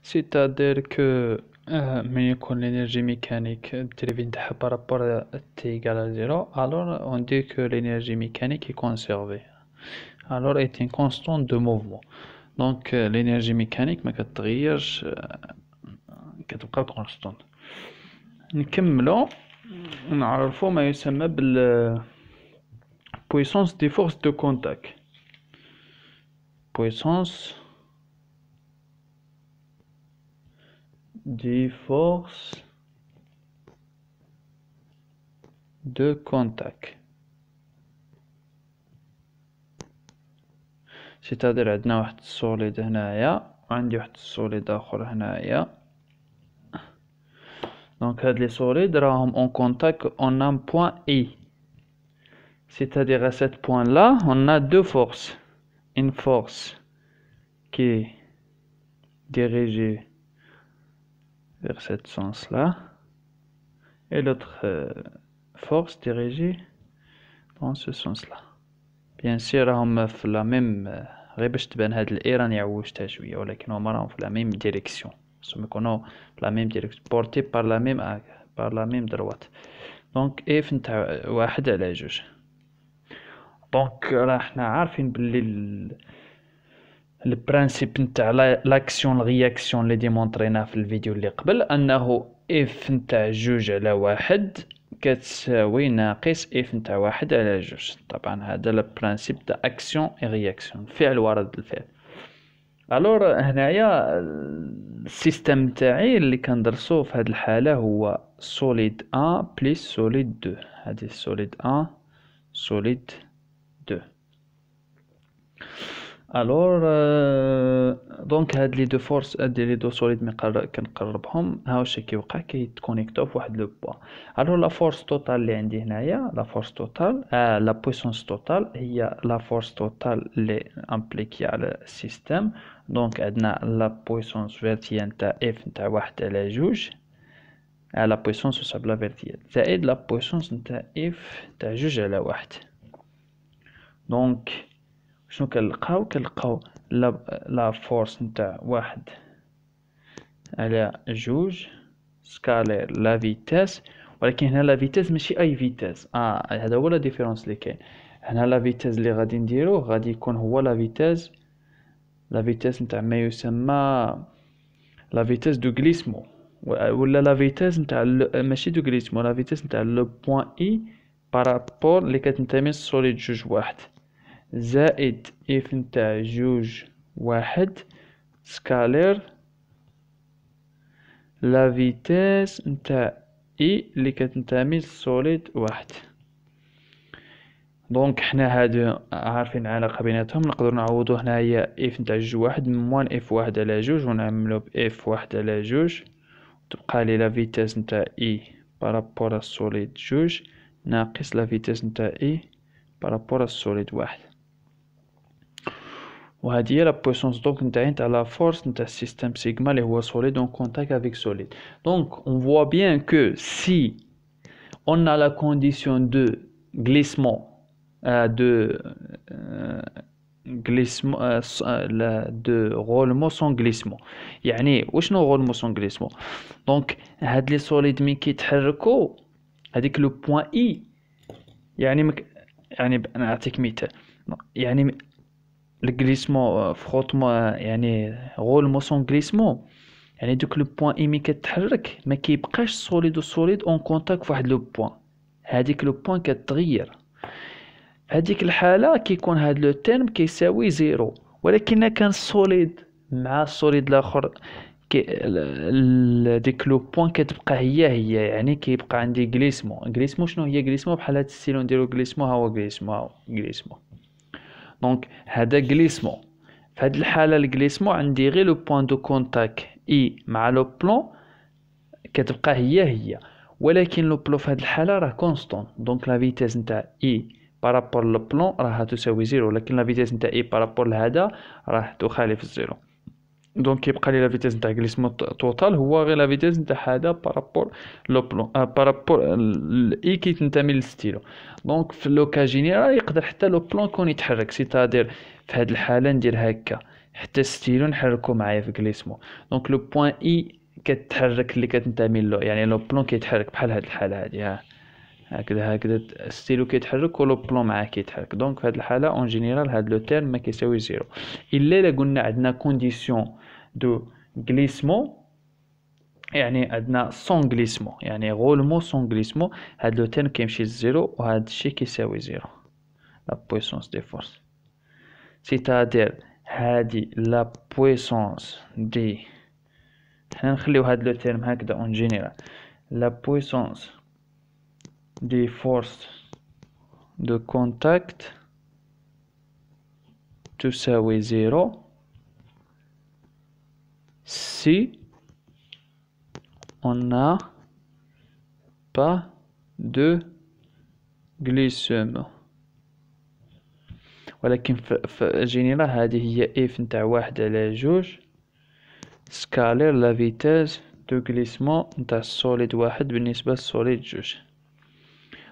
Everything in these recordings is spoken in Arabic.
c'est-à-dire que من يكون l'énergie mécanique dérivée نتاعها par rapport à t égale à 0, alors on dit que l'énergie mécanique est conservée, alors est une constante de mouvement. Donc l'énergie mécanique ما كتغيرش, كتبقى constante. نكملو نعرفو ما يسمى بال puissance des forces de contact. Puissance des forces de contact. C'est-à-dire عندنا واحد السوليد هنايا وعندي واحد السوليد اخر هنايا. Donc هاد لي سوليد راهم en contact en un point I. C'est-à-dire à cet point-là, on a deux forces. Une force qui est dirigée vers ce sens-là et l'autre force dirigée dans ce sens-là. Bien sûr راهم في la même, غير باش تبان هاد الإي راني عوجتها شوية, ولكن هما راهم في la même direction. Nous يكونوا في la même direction, portés par la même droite. Donc F نتاع واحد على جوج. دونك راحنا عارفين باللي البرانسيب نتاع لاكسيون الرياكسيون اللي ديمونطريناه في الفيديو اللي قبل, انه اف نتاع جوج على واحد كتساوي ناقص اف نتاع واحد على جوج. طبعا هذا البرانسيب تاع اكسيون اي رياكسيون, فعل ورد الفعل. الور هنايا السيستم تاعي اللي كندرسوه في هذه الحاله هو سوليد 1 بلس سوليد 2. هذه سوليد 1 سوليد 2. الور دونك هاد لي دو فورس, هاد لي دو سوليد مي كنقربهم ها واش كيوقع, كيتكونيكتو فواحد لو بوين. الور لا فورس توتال اللي عندي هنايا, لا فورس توتال لا بويسونس توتال هي لا فورس توتال اللي امبليكي على السيستم. دونك عندنا لا بويسونس فيرتيال نتاع اف نتاع واحد على جوج على بويسونس حساب لا فيرتيال زائد لا بويسونس نتاع اف تاع جوج على واحد. دونك شنو كنلقاو لا فورس نتاع واحد على جوج سكالير لا فيتاس, ولكن هنا لا فيتاس ماشي اي فيتاس. هذا هو لا ديفيرونس اللي كاين هنا. لا فيتاس اللي غادي نديروه غادي يكون هو لا فيتاس نتاع ما يسمى لا فيتاس دو غليسمو, ولا لا فيتاس نتاع ماشي دو غليسمو, لا فيتاس نتاع لو بوين اي بارابور اللي كتنتمي للسوليد جوج واحد زائد اف نتاع جوج واحد سكالير لا فيتاس نتاع اي اللي كتنتمي للسوليد واحد. دونك حنا هادو عارفين العلاقة بيناتهم, نقدر نعوضو هنايا اف نتاع جوج واحد موان اف واحد على جوج ونعملو باف واحد على جوج, تبقى لي لا فيتاس نتاع اي بارابور السوليد جوج ناقص لا فيتاس نتاع اي بارابور السوليد واحد. وهذه هي لا بويسونس دونك نتاع لا فورس نتاع السيستم سيغما اللي هو solide en contact avec solide. Donc on voit bien que si on a la condition de glissement de roulement sans glissement, يعني وشنو roulement sans glissement. دونك هاد لي سوليد مي كيتحركوا هذيك لو بوين اي, يعني نعطيك مثال, يعني الجليسمون فروتمون يعني غولمون سون جليسمون, يعني دوك لو بوين اي مي كتحرك ما كيبقاش سوليد اون كونتاكت فواحد لو بوين, هذيك لو بوين كتغير. هذيك الحاله كيكون هاد لو تيرم كيساوي زيرو, ولكن كان السوليد مع السوليد الاخر ديك لو بوين كتبقى هي يعني كيبقى عندي غليسمون. شنو هي غليسمون؟ بحال هاد الستيلو نديرو غليسمون, ها هو غليسمون. دونك هذا غليسمون. في هذه الحاله الغليسمون عندي غير لو بوين دو كونتاكت اي مع لو بلون كتبقى هي, ولكن لو بلون في هذه الحاله راه كونستون. دونك لا فيتاس نتاع اي بارابور لو بلون راه تساوي زيرو, ولكن لا فيتاس نتاع اي بارابور لهذا راه تخالف الزيرو. دونك كيبقى لي لا فيتاس نتاع غليسمون توتال هو غير لا فيتاس نتاع هذا بارابور لو بلون بارابور الاي كي تنتمي للستيلو. دونك في لو كا جينيرال يقدر حتى لو بلون يكون يتحرك, سيتادير في هذه الحاله ندير هكا حتى ستيلو نحركو معايا في غليسمون. دونك لو بوين اي كتحرك اللي كتنتمي له، يعني لو بلون كيتحرك بحال هاد الحاله هادي، ها هكذا ستيلو كيتحرك ولو بلون معاه كيتحرك. دونك في هاد الحاله اون جينيرال هاد لو تيرم ما كيساوي زيرو الا قلنا عندنا كونديسيون دو غليسمون، يعني عندنا سون غليسمون، يعني غولمون سون غليسمون، هاد لو تيرم كيمشي لزيرو وهاد الشيء كيساوي زيرو. لا بويسونس دي فورس سيتادير هادي لا بويسونس دي، حنا نخليو هاد لو تيرم هكذا اون جينيرال، لا بويسونس دي فورس دو كونتاكت تساوي زيرو si on n'a pas de glissement. ولكن في جينيرال هذه هي اف نتاع واحد على جوج سكالير لا فيتاس دو غليسمون نتاع السوليد واحد بالنسبة للسوليد جوج.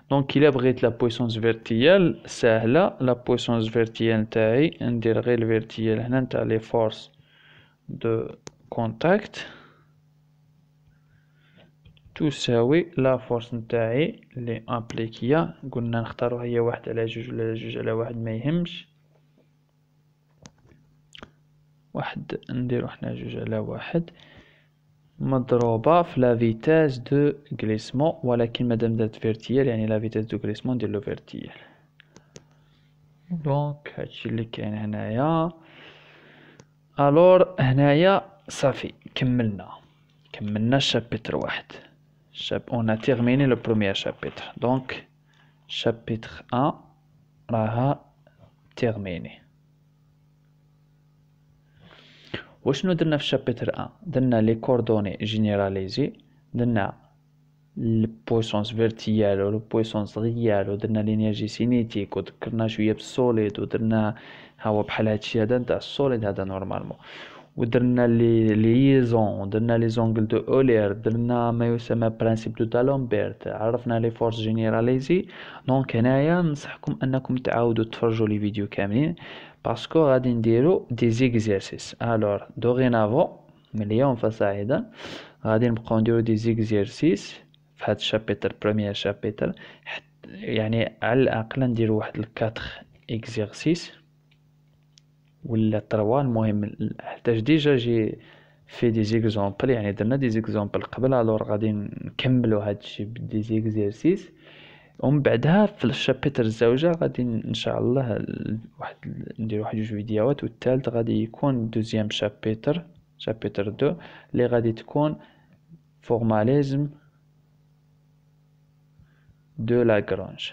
دونك الا بغيت لا بويسونس فيرتيال ساهلة، لا بويسونس فيرتيال نتاعي ندير غير الفيرتيال هنا نتاع لي فورس دو كونتاكت تساوي لا فورس نتاعي لي امبليكيا، قلنا نختاروها هي واحد على جوج ولا جوج على واحد ما يهمش، واحد نديرو حنا جوج على واحد مضروبة في لا فيتاس دو غليسمون، ولكن مادام درت فيرتيال يعني لا فيتاس دو غليسمون نديرلو فيرتيال. دونك هادشي اللي كاين هنايا. الور هنايا صافي كملنا الشابيتر واحد. on a terminé le premier chapitre. Donc chapitre 1 راها terminé. وشنو درنا في الشابيتر 1؟ درنا لي كوردوني جينيراليزي، درنا البويسونس فيرتيال و البويسونس ريال، ودرنا لينيرجي سينيتيك، وذكرنا شويه بالسوليد، ودرنا هاو بحال هادشي هذا نتاع السوليد هذا نورمالمون، ودرنا لي ليزون، ودرنا لي زونغل دو اولير، درنا ما يسمى برانسيب دو دالومبرت، عرفنا لي فورس جينيراليزي. دونك هنايا ننصحكم انكم تعاودوا تفرجوا لي فيديو كاملين باسكو غادي نديرو دي زيكزيرسيس. الور دوغينافون من اليوم فصاعدا غادي نبقاو نديرو دي زيكزيرسيس في هاد الشابيتر بريمير شابيتر، يعني على الاقل نديرو واحد الكاتخ اكزيرسيس ولا 3. المهم حتى ديجا جي في دي زيكزامبل، يعني درنا دي زيكزامبل قبل، الور غادي نكملو هادشي بدي زيكزيرسيس، ومن بعدها في الشابيتر الزوجة غادي ان شاء الله ندير واحد جوج فيديوهات، والثالث غادي يكون دوزيام شابيتر 2 اللي غادي تكون فورماليزم دو لاغرانج.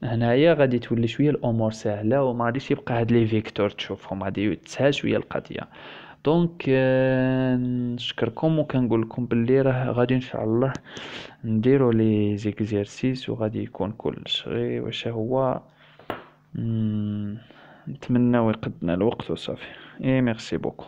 هنايا غادي تولي شويه الامور سهله وما غاديش يبقى هاد لي فيكتور تشوفهم، غادي تسهل شويه القضيه. دونك نشكركم وكنقول لكم باللي راه غادي ان شاء الله نديروا لي زيكزيرسيس وغادي يكون كلش غير واش هو نتمنى يقدنا الوقت وصافي. اي ميرسي بوكو.